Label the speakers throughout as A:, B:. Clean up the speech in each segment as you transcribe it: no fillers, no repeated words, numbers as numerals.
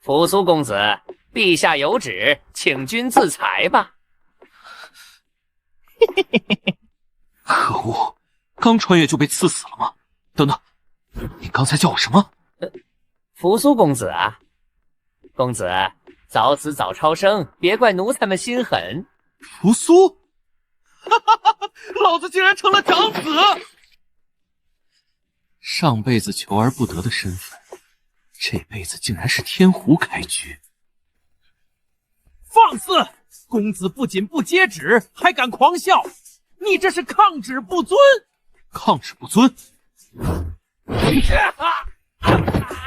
A: 扶苏公子，陛下有旨，请君自裁吧。
B: 可恶，刚穿越就被刺死了吗？等等，你刚才叫我什么？
A: 扶苏公子啊，公子早死早超生，别怪奴才们心狠。
B: 扶苏，哈哈哈哈！老子竟然成了长子！上辈子求而不得的身份，这辈子竟然是天胡开局。
C: 放肆！公子不仅不接旨，还敢狂笑，你这是抗旨不尊！
B: 抗旨不尊！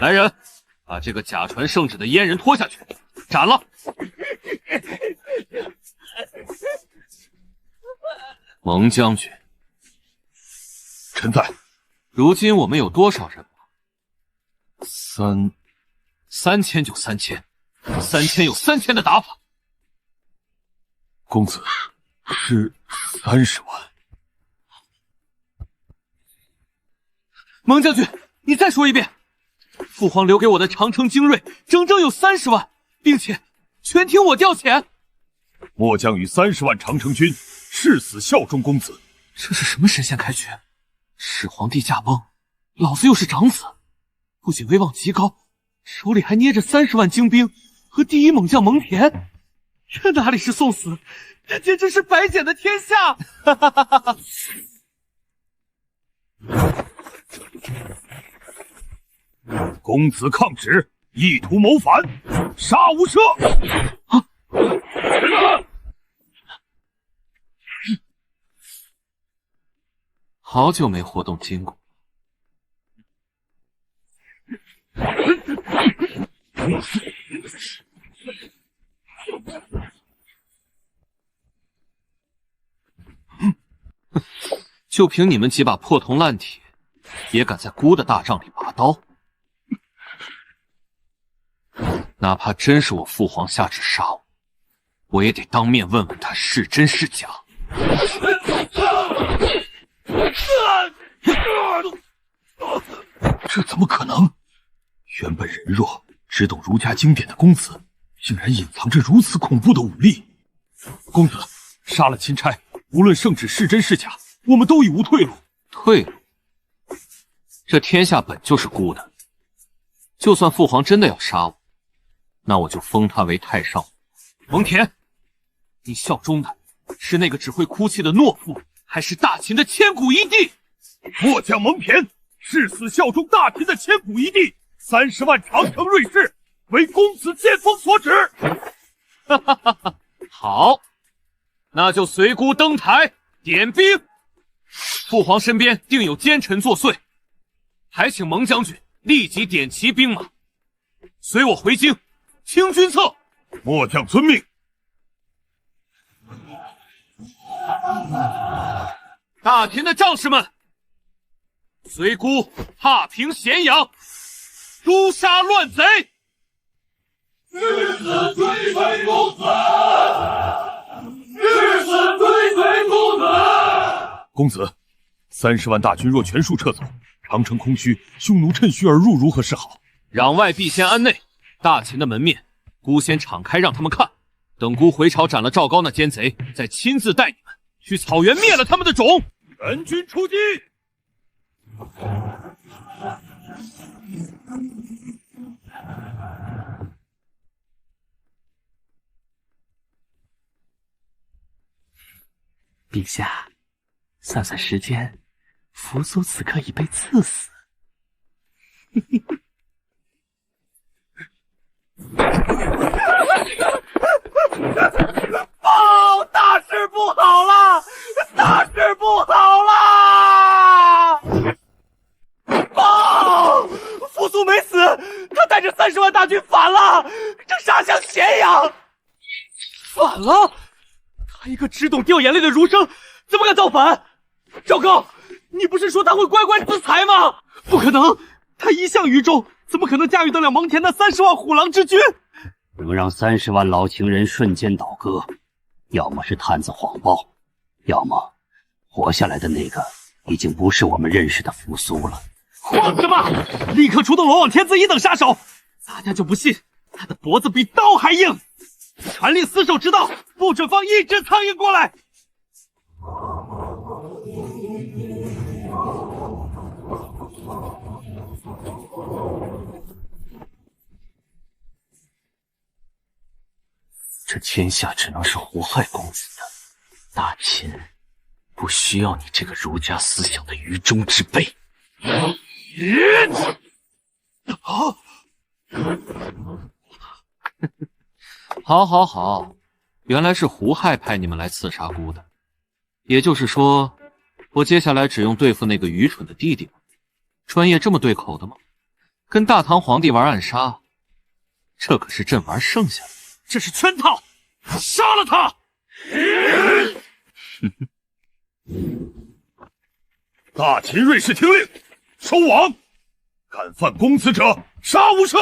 B: 来人，把这个假传圣旨的阉人拖下去，斩了！蒙将军，
D: 臣在。
B: 如今我们有多少人马？3000就3000，3000有3000的打法。
D: 公子是30万。
B: 蒙将军，你再说一遍。父皇留给我的长城精锐整整有30万，并且全听我调遣。
D: 末将与30万长城军誓死效忠公子。
B: 这是什么神仙开局？始皇帝驾崩，老子又是长子，不仅威望极高，手里还捏着30万精兵和第一猛将蒙恬。这哪里是送死，这简直是白捡的天下！哈哈哈哈哈！
D: 公子抗旨，意图谋反，杀无赦！啊！
B: 好久没活动筋骨。就凭你们几把破铜烂铁，也敢在孤的大帐里拔刀？哪怕真是我父皇下旨杀我，我也得当面问问他是真是假。
D: 这怎么可能？原本人弱，只懂儒家经典的公子，竟然隐藏着如此恐怖的武力。公子杀了钦差，无论圣旨是真是假，我们都已无退路。
B: 退路？这天下本就是孤的，就算父皇真的要杀我，那我就封他为太上。蒙恬，你效忠的是那个只会哭泣的懦夫，还是大秦的千古一帝？
D: 末将蒙恬誓死效忠大秦的千古一帝，30万长城锐士为公子剑锋所指。
B: 哈哈哈哈！好，那就随孤登台点兵。父皇身边定有奸臣作祟，还请蒙将军立即点齐兵马，随我回京清君侧。
D: 末将遵命。
B: 大田的将士们，随孤踏平咸阳，诛杀乱贼。
E: 誓死追随公子！誓死追随公子！
D: 公子，30万大军若全数撤走，长城空虚，匈奴趁虚而入，如何是好？
B: 攘外必先安内，大秦的门面，孤先敞开让他们看。等孤回朝斩了赵高那奸贼，再亲自带你们去草原灭了他们的种。
D: 全军出击！
F: 陛下，算算时间，扶苏此刻已被刺死。
C: 报！大事不好了！大事不好了！报！扶苏没死，他带着30万大军反了，正杀向咸阳。反了？他一个只懂掉眼泪的儒生，怎么敢造反？赵高，你不是说他会乖乖自裁吗？不可能，他一向愚忠，怎么可能驾驭得了蒙恬那30万虎狼之军？
F: 能让30万老情人瞬间倒戈，要么是探子谎报，要么活下来的那个已经不是我们认识的扶苏了。
C: 慌什么？立刻出动罗网天子一等杀手！咱家就不信
B: 他的脖子比刀还硬。传令死守之道，不准放一只苍蝇过来。
C: 这天下只能是胡亥公子的，大秦不需要你这个儒家思想的愚忠之辈。
B: 好，原来是胡亥派你们来刺杀姑的，也就是说，我接下来只用对付那个愚蠢的弟弟吗？专业这么对口的吗？跟大唐皇帝玩暗杀，这可是朕玩剩下的。这是圈套，杀了他！
D: 大秦瑞士听令，收网！敢犯公子者，杀无赦！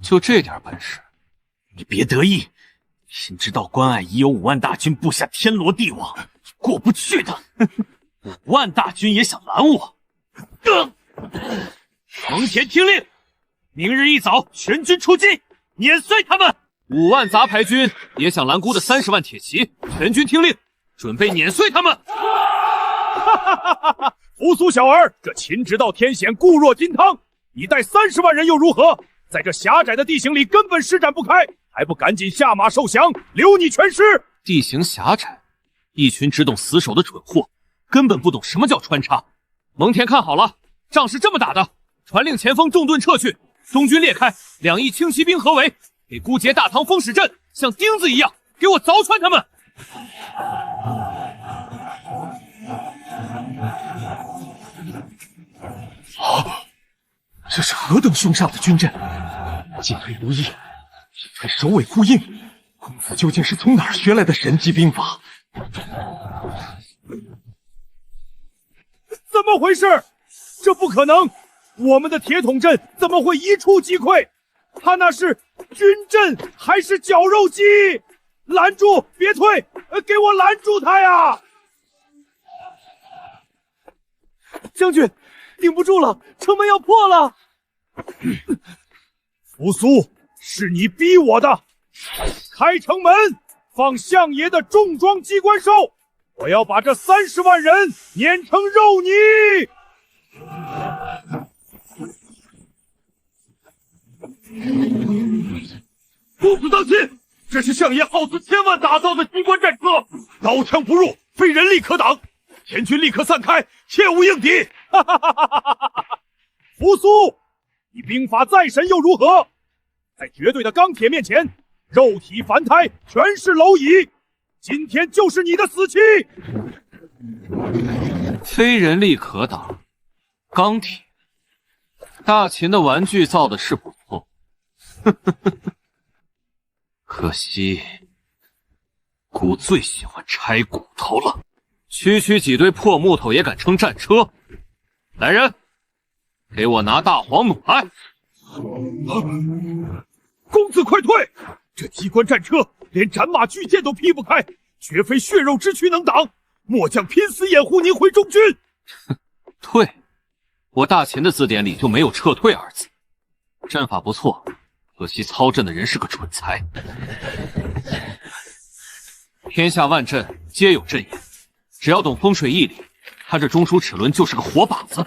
B: 就这点本事，
C: 你别得意，秦知道关隘已有5万大军布下天罗地网，过不去的。5万大军也想拦我。
B: 蒙恬听令，明日一早全军出击，碾碎他们。5万杂牌军也想拦姑的30万铁骑，全军听令，准备碾碎他们。
D: 扶苏小儿，这秦直道天险，固若金汤，你带30万人又如何？在这狭窄的地形里根本施展不开，还不赶紧下马受降，留你全尸！
B: 地形狭窄，一群只懂死守的蠢货，根本不懂什么叫穿插。蒙恬看好了，仗是这么打的，传令前锋重盾撤去，中军裂开，2翼轻骑兵合围，给孤截大唐风使阵，像钉子一样给我凿穿他们。
D: 这是何等凶煞的军阵！进退如一，进退首尾呼应。公子究竟是从哪儿学来的神机兵法？
C: 怎么回事？这不可能！我们的铁桶阵怎么会一触即溃？他那是军阵还是绞肉机？拦住！别退！给我拦住他呀！将军，顶不住了，城门要破了！
D: 扶苏，是你逼我的！开城门，放相爷的重装机关兽！我要把这30万人碾成肉泥！公子当心，这是相爷耗资千万打造的机关战车，刀枪不入，非人力可挡。前军立刻散开，切勿应敌！扶苏，你兵法再神又如何？在绝对的钢铁面前，肉体凡胎全是蝼蚁。今天就是你的死期！
B: 非人力可挡，钢铁。大秦的玩具造的是不错，可惜姑最喜欢拆骨头了。区区几堆破木头也敢称战车？来人，给我拿大黄弩来！
D: 公子快退！这机关战车连斩马巨剑都劈不开，绝非血肉之躯能挡。末将拼死掩护您回中军。
B: 退？我大秦的字典里就没有撤退二字。阵法不错，可惜操阵的人是个蠢材。天下万阵皆有阵眼，只要懂风水义理，他这中枢齿轮就是个活靶子。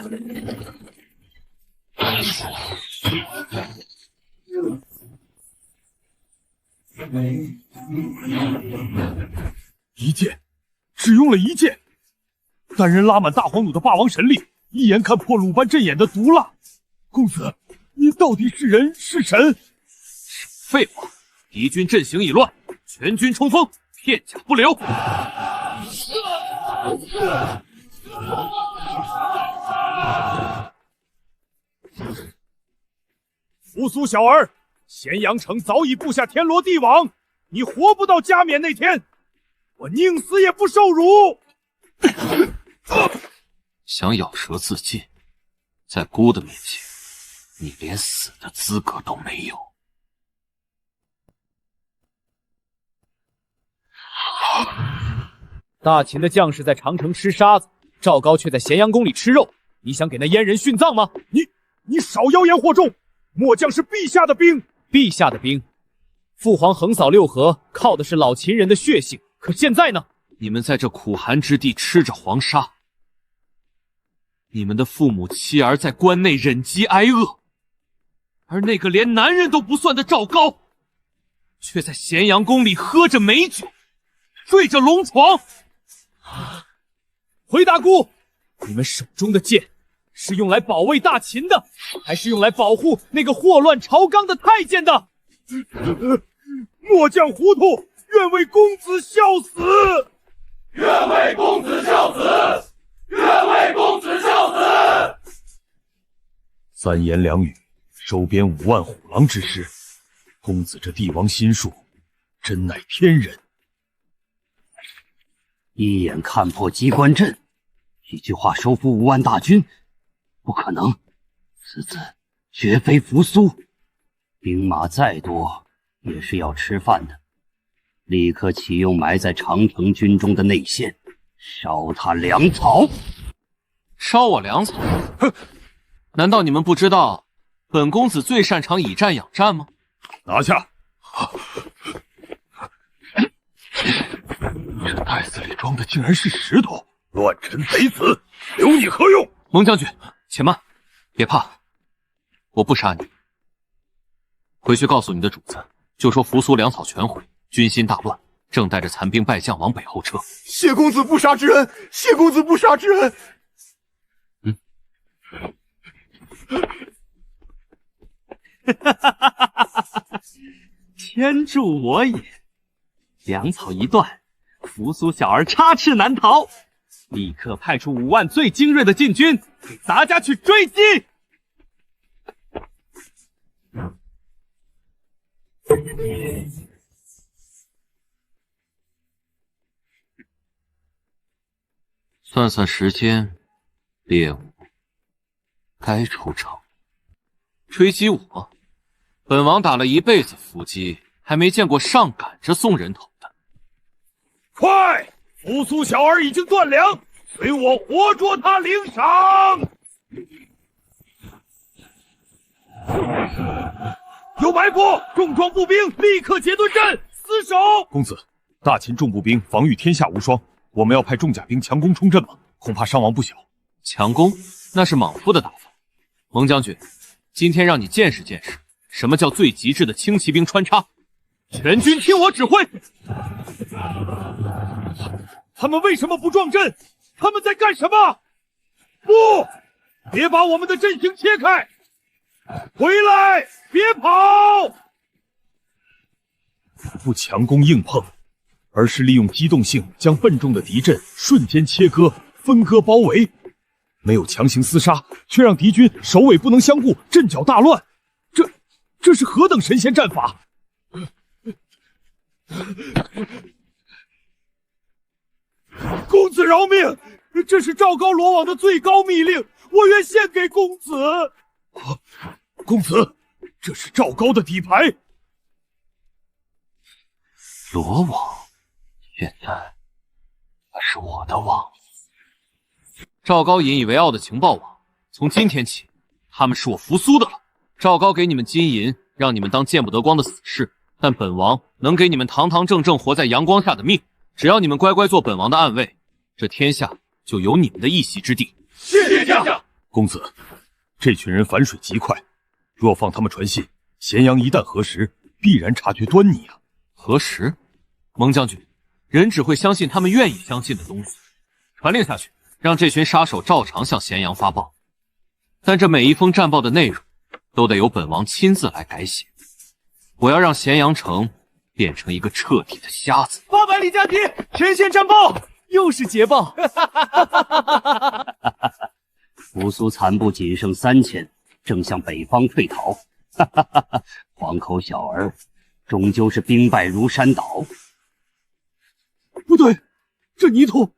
D: 一剑，只用了1剑，单人拉满大黄弩的霸王神力，一眼看破鲁班阵眼的毒辣。公子，你到底是人是神？
B: 废话，敌军阵型已乱，全军冲锋，片甲不留。
D: 扶苏小儿，咸阳城早已布下天罗地网，你活不到加冕那天，我宁死也不受辱！
B: 想咬舌自尽，在姑的面前，你连死的资格都没有。
C: 大秦的将士在长城吃沙子，赵高却在咸阳宫里吃肉。你想给那阉人殉葬吗？
G: 你少妖言惑众！末将是陛下的兵，
C: 陛下的兵。父皇横扫六合，靠的是老秦人的血性。可现在呢？
B: 你们在这苦寒之地吃着黄沙，你们的父母妻儿在关内忍饥挨饿，而那个连男人都不算的赵高，却在咸阳宫里喝着美酒，睡着龙床。
C: 回大姑，你们手中的剑是用来保卫大秦的，还是用来保护那个祸乱朝纲的太监的？
G: 末将糊涂，愿为公子效死。
E: 愿为公子效死！愿为公子效死！
D: 三言两语，收编5万虎狼之师，公子这帝王心术，真乃天人。
F: 一眼看破机关阵，一句话收服5万大军，不可能！此子绝非扶苏，兵马再多也是要吃饭的。立刻启用埋在长城军中的内线，烧他粮草。
B: 烧我粮草？哼！难道你们不知道，本公子最擅长以战养战吗？
D: 拿下！这袋子里装的竟然是石头，乱臣贼子，留你何用？
B: 蒙将军，且慢，别怕，我不杀你。回去告诉你的主子，就说扶苏粮草全毁，军心大乱，正带着残兵败将往北后撤。
G: 谢公子不杀之恩，谢公子不杀之恩。
C: 天助我也！粮草一断，扶苏小儿插翅难逃。立刻派出5万最精锐的禁军，给咱家去追击！
B: 算算时间，猎物该出城。追击我？本王打了一辈子伏击，还没见过上赶着送人头的。
G: 快！扶苏小儿已经断粮，随我活捉他领赏。有埋伏，重装步兵立刻结盾阵，死守。
D: 公子，大秦重步兵防御天下无双，我们要派重甲兵强攻冲阵吗？恐怕伤亡不小。
B: 强攻那是莽夫的打法。蒙将军，今天让你见识见识什么叫最极致的轻骑兵穿插。
C: 全军听我指挥！
G: 他们为什么不撞阵？他们在干什么？不，别把我们的阵型切开！回来，别跑！
D: 不强攻硬碰，而是利用机动性将笨重的敌阵瞬间切割、分割包围，没有强行厮杀，却让敌军首尾不能相顾，阵脚大乱。这是何等神仙战法！
G: 公子饶命！这是赵高罗网的最高密令，我愿献给公子。
D: 公子，这是赵高的底牌。
F: 罗网，现在它是我的网。
B: 赵高引以为傲的情报网，从今天起，他们是我扶苏的了。赵高给你们金银，让你们当见不得光的死士，但本王能给你们堂堂正正活在阳光下的命。只要你们乖乖做本王的暗卫，这天下就有你们的一席之地。
G: 谢谢将相。
D: 公子，这群人反水极快，若放他们传信，咸阳一旦核实，必然察觉端倪啊。
B: 核实？蒙将军，人只会相信他们愿意相信的东西。传令下去，让这群杀手照常向咸阳发报。但这每一封战报的内容，都得由本王亲自来改写。我要让咸阳城变成一个彻底的瞎子。
C: 800里加急，全线战报，又是捷报。
F: 扶苏残部仅剩3000，正向北方退逃。黄口小儿，终究是兵败如山倒。
G: 不对，这泥土，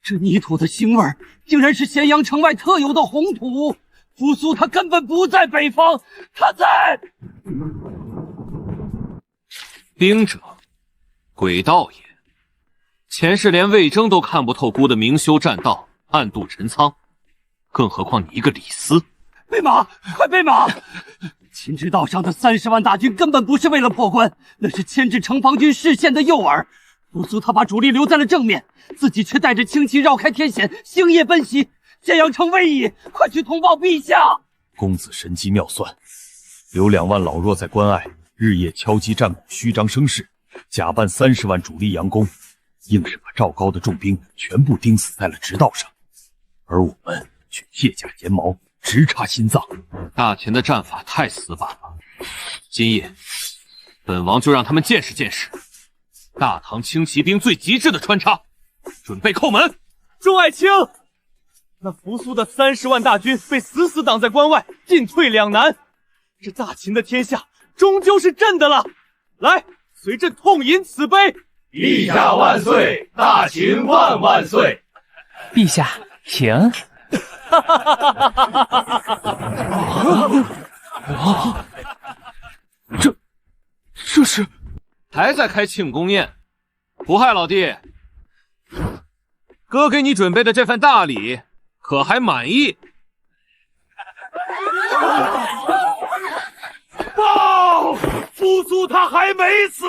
F: 这泥土的腥味竟然是咸阳城外特有的红土。扶苏他根本不在北方，他在
B: 兵者，鬼道也！前世连魏征都看不透孤的明修栈道，暗度陈仓，更何况你一个李斯？
F: 备马，快备马！秦之道上的30万大军根本不是为了破关，那是牵制城防军视线的诱饵。扶苏他把主力留在了正面，自己却带着轻骑绕开天险，星夜奔袭，这样成威矣！快去通报陛下！
D: 公子神机妙算，留2万老弱在关隘，日夜敲击战鼓，虚张声势，假扮30万主力佯攻，硬是把赵高的重兵全部钉死在了直道上，而我们却借假衔毛，直插心脏。
B: 大秦的战法太死板了，今夜本王就让他们见识见识大唐轻骑兵最极致的穿插，准备叩门。
C: 众爱卿，那扶苏的30万大军被死死挡在关外，进退两难。这大秦的天下终究是朕的了，来，随朕痛饮此杯。
E: 陛下万岁，大秦万万岁！
A: 陛下，请。
B: 这是还在开庆功宴？不害老弟，哥给你准备的这份大礼，可还满意？
G: 报！扶苏他还没死，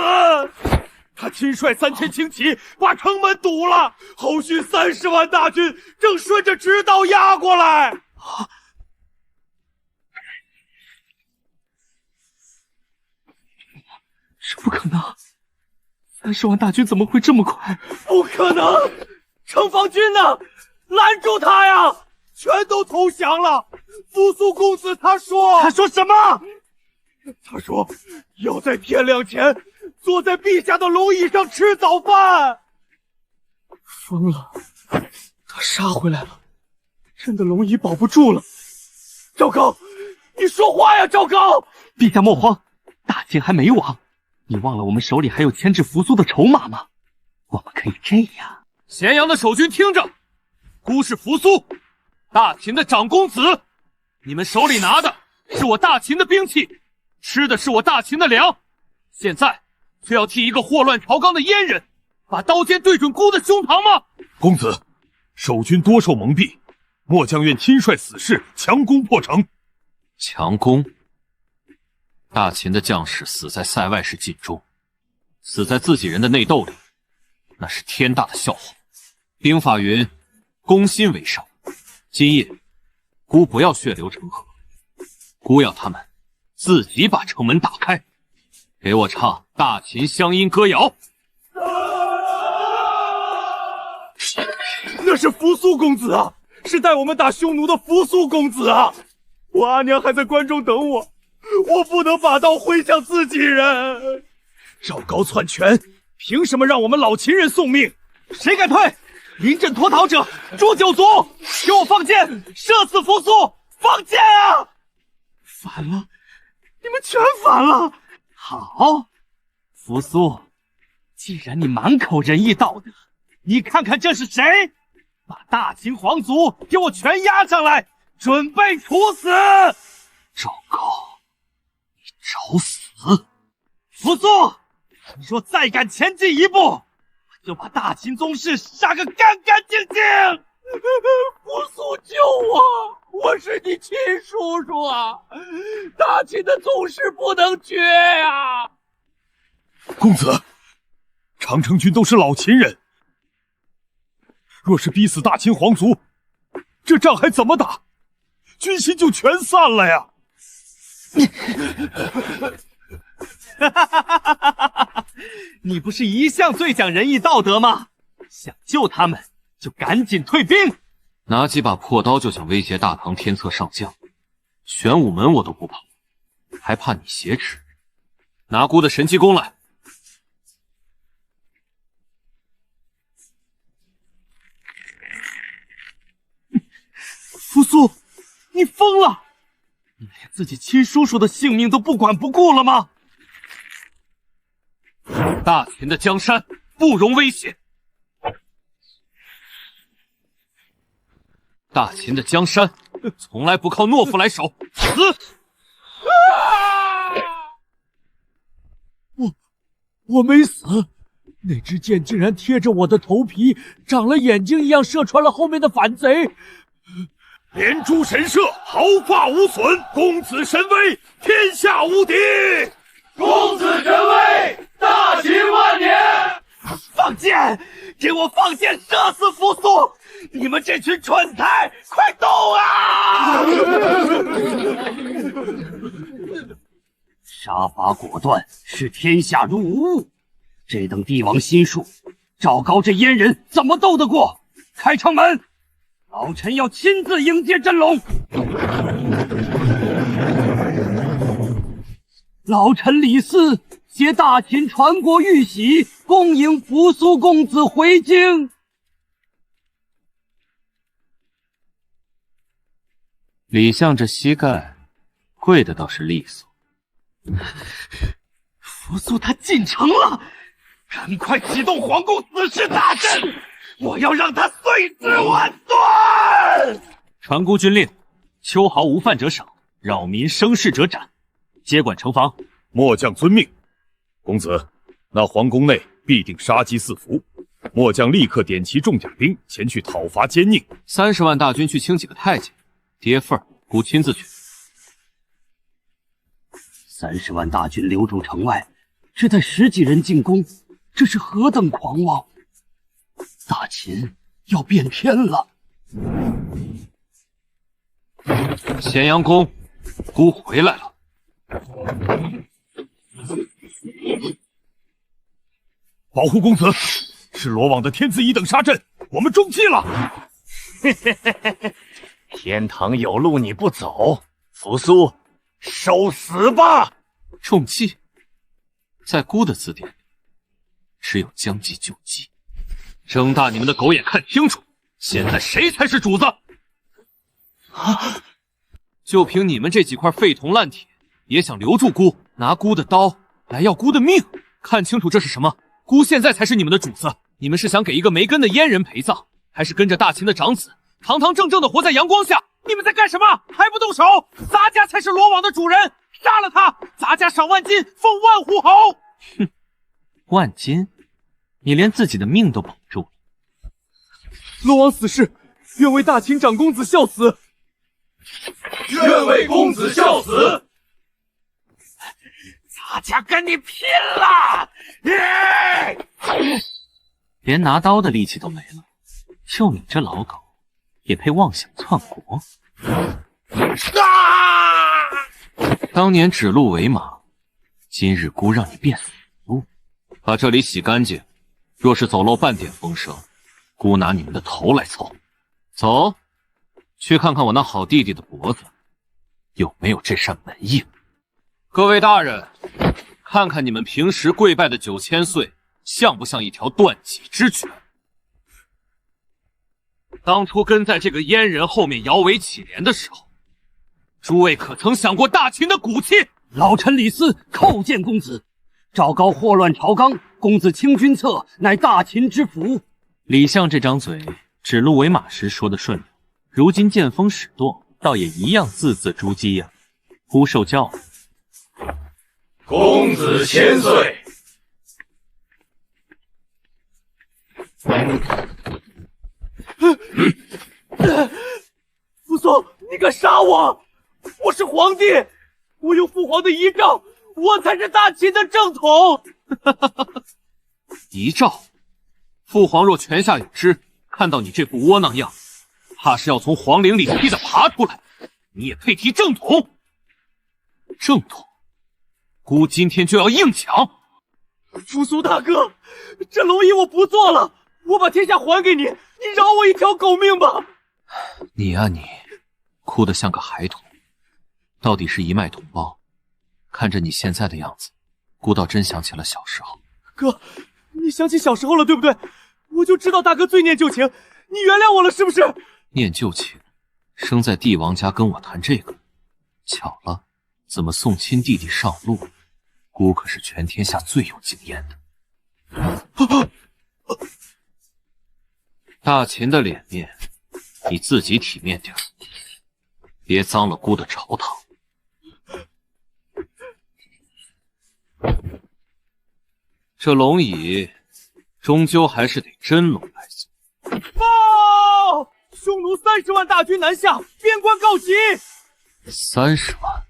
G: 他亲率3000轻骑把城门堵了，后续30万大军正顺着直道压过来。
C: 这不可能！30万大军怎么会这么快？
G: 不可能！城防军呢？拦住他呀！全都投降了。扶苏公子他说什么？他说要在天亮前坐在陛下的龙椅上吃早饭。
C: 疯了！他杀回来了，朕的龙椅保不住了。
G: 赵高，你说话呀！赵高，
C: 陛下莫慌，大秦还没亡。你忘了我们手里还有牵制扶苏的筹码吗？我们可以这样。
B: 咸阳的守军听着，孤是扶苏，大秦的长公子，你们手里拿的是我大秦的兵器，吃的是我大秦的粮，现在却要替一个祸乱朝纲的阉人把刀尖对准孤的胸膛吗？
D: 公子，守军多受蒙蔽，末将愿亲率死士强攻破城。
B: 强攻？大秦的将士死在塞外是尽忠，死在自己人的内斗里，那是天大的笑话。兵法云，攻心为上。今夜，孤不要血流成河，孤要他们自己把城门打开，给我唱大秦乡音歌谣。
G: 那是扶苏公子啊，是带我们打匈奴的扶苏公子啊！我阿娘还在关中等我，我不能把刀挥向自己人。赵高篡权，凭什么让我们老秦人送命？谁敢退？临阵脱逃者诛九族！给我放箭，射死扶苏！放箭啊！反了，你们全反了！
C: 好，扶苏，既然你满口仁义道德，你看看这是谁？把大秦皇族给我全押上来，准备处死！
F: 赵高，你找死！
C: 扶苏，你若再敢前进一步，我就把大秦宗室杀个干干净净！
G: 扶苏救我！我是你亲叔叔啊！大秦的宗室不能绝呀！
D: 公子，长城军都是老秦人，若是逼死大秦皇族，这仗还怎么打？军心就全散了呀！
C: 你不是一向最讲仁义道德吗？想救他们，就赶紧退兵！
B: 拿几把破刀就想威胁大唐天策上将，玄武门我都不跑，还怕你挟持？拿孤的神机弓来！
C: 扶苏，你疯了！你连自己亲叔叔的性命都不管不顾了吗？
B: 大秦的江山不容威胁，大秦的江山从来不靠懦夫来守。死！
G: 我没死，那支箭竟然贴着我的头皮，长了眼睛一样射穿了后面的反贼。
E: 连珠神射，毫发无损。公子神威，天下无敌。公子神威，大秦万年。
C: 放箭！给我放箭，射死扶苏！你们这群蠢材，快动啊！
F: 杀伐果断，视天下如无物。这等帝王心术，赵高这阉人怎么斗得过？开城门！老臣要亲自迎接真龙。老臣李斯携大秦传国玉玺，恭迎扶苏公子回京。
B: 李相这膝盖跪的倒是利索。
C: 扶苏他进城了，赶快启动皇宫死士大阵，我要让他碎尸万段！
B: 传孤军令：秋毫无犯者赏，扰民生事者斩。接管城防。
D: 末将遵命。公子，那皇宫内必定杀机四伏，末将立刻点齐重甲兵前去讨伐奸佞。
B: 30万大军去清几个太监，跌份孤亲自去。
F: 30万大军留驻城外，只带10几人进攻，这是何等狂妄！大秦要变天了。
B: 咸阳宫，孤回来了。
D: 保护公子，是罗网的天子一等杀阵，我们中计了。
C: 天堂有路你不走，扶苏，受死吧！
B: 中计，在孤的字典里，只有将计就计。睁大你们的狗眼看清楚，现在谁才是主子？啊！就凭你们这几块废铜烂铁，也想留住孤，拿孤的刀来要孤的命？看清楚这是什么！孤现在才是你们的主子，你们是想给一个没根的阉人陪葬，还是跟着大秦的长子堂堂正正的活在阳光下？你们在干什么？还不动手！咱家才是罗网的主人，杀了他，咱家赏万金，封万户侯。哼，万金？你连自己的命都保不住。
G: 罗网死士，愿为大秦长公子效死。
E: 愿为公子效死。
C: 咱家跟你拼了！
B: 连拿刀的力气都没了，就你这老狗，也配妄想篡国？当年指鹿为马，今日孤让你变死路，把这里洗干净。若是走漏半点风声，孤拿你们的头来凑。走，去看看我那好弟弟的脖子，有没有这扇门印。各位大人，看看你们平时跪拜的9000岁，像不像一条断脊之犬？当初跟在这个阉人后面摇尾乞怜的时候，诸位可曾想过大秦的骨气？
F: 老臣李斯叩见公子。赵高祸乱朝纲，公子清君侧，乃大秦之福。
B: 李相这张嘴，指鹿为马时说的顺溜，如今见风使舵，倒也一样字字珠玑呀。孤受教了。
E: 公子千岁。
C: 扶苏，你敢杀我？我是皇帝，我有父皇的遗诏，我才是大秦的正统。
B: 遗诏，父皇若泉下有知，看到你这副窝囊样，怕是要从皇陵里踢得爬出来。你也配提正统？正统，孤今天就要硬抢。
C: 扶苏大哥，这龙椅我不做了，我把天下还给你，你饶我一条狗命吧。
B: 你呀你，哭得像个孩童，到底是一脉同胞。看着你现在的样子，孤倒真想起了小时候。
C: 哥，你想起小时候了对不对？我就知道大哥最念旧情，你原谅我了是不是？
B: 念旧情，生在帝王家跟我谈这个，巧了，怎么送亲弟弟上路？孤可是全天下最有经验的。大秦的脸面，你自己体面点，别脏了孤的朝堂。这龙椅终究还是得真龙来送。
C: 报！匈奴30万大军南下，边关告急。
B: 30万，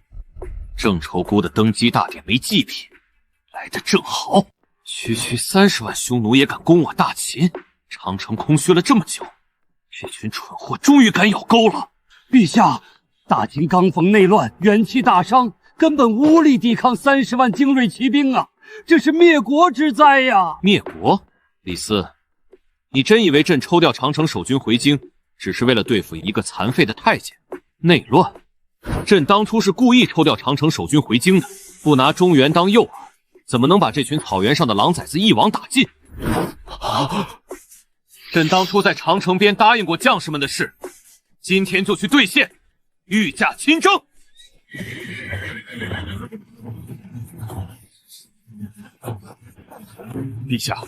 B: 郑仇姑的登基大典没祭品，来得正好。区区30万匈奴也敢攻我大秦，长城空虚了这么久，这群蠢货终于敢咬钩了。
F: 陛下，大秦刚逢内乱，元气大伤，根本无力抵抗30万精锐骑兵啊！这是灭国之灾呀！
B: 灭国？李斯，你真以为朕抽调长城守军回京，只是为了对付一个残废的太监？内乱？朕当初是故意抽调长城守军回京的，不拿中原当诱饵，怎么能把这群草原上的狼崽子一网打尽？朕当初在长城边答应过将士们的事，今天就去兑现，御驾亲征。
E: 陛下，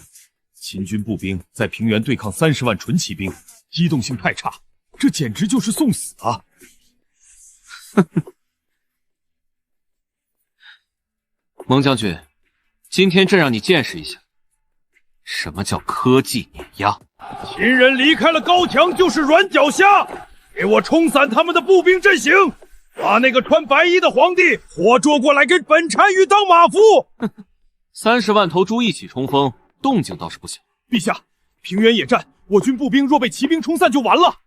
E: 秦军步兵在平原对抗30万纯骑兵，机动性太差，这简直就是送死啊！
B: 蒙将军，今天朕让你见识一下，什么叫科技碾压。
E: 秦人离开了高墙就是软脚虾，给我冲散他们的步兵阵型，把那个穿白衣的皇帝活捉过来给本单于当马夫。
B: 30万头猪一起冲锋，动静倒是不小。
E: 陛下，平原野战，我军步兵若被骑兵冲散就完了。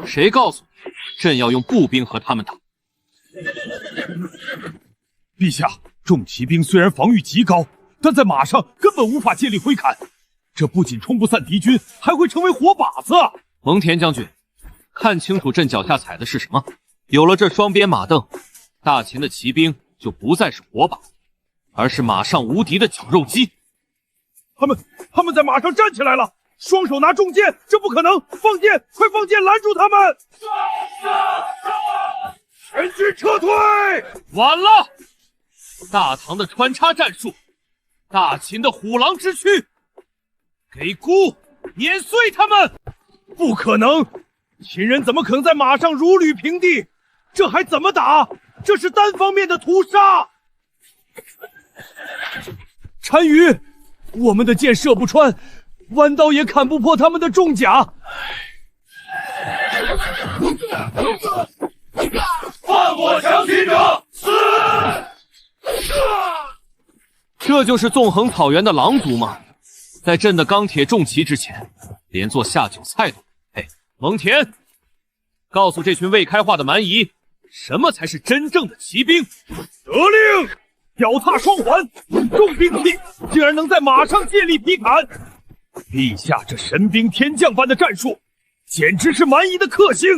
B: 谁告诉你，朕要用步兵和他们打？
E: 陛下，重骑兵虽然防御极高，但在马上根本无法借力挥砍，这不仅冲不散敌军，还会成为活靶子。
B: 蒙恬将军，看清楚朕脚下踩的是什么？有了这双边马镫，大秦的骑兵就不再是活靶，而是马上无敌的绞肉机。
E: 他们在马上站起来了，双手拿重剑，这不可能！放箭，快放箭拦住他们！全军撤退！
B: 晚了，大唐的穿插战术，大秦的虎狼之躯，给孤碾碎他们！
E: 不可能！秦人怎么可能在马上如履平地？这还怎么打？这是单方面的屠杀！
C: 单于，我们的箭射不穿，弯刀也砍不破他们的重甲。
E: 犯我降秦者，死！
B: 这就是纵横草原的狼族吗？在朕的钢铁重骑之前，连做下酒菜都不配。蒙恬，告诉这群未开化的蛮夷，什么才是真正的骑兵？
E: 得令！脚踏双环，重兵器竟然能在马上借力劈砍！陛下这神兵天将般的战术，简直是蛮夷的克星！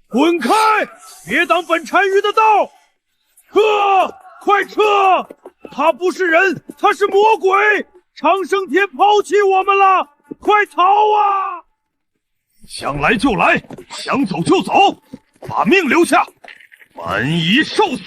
E: 滚开！别挡本单于的道！撤！快撤！他不是人，他是魔鬼！长生天抛弃我们了！快逃啊！想来就来，想走就走，把命留下，蛮夷受死！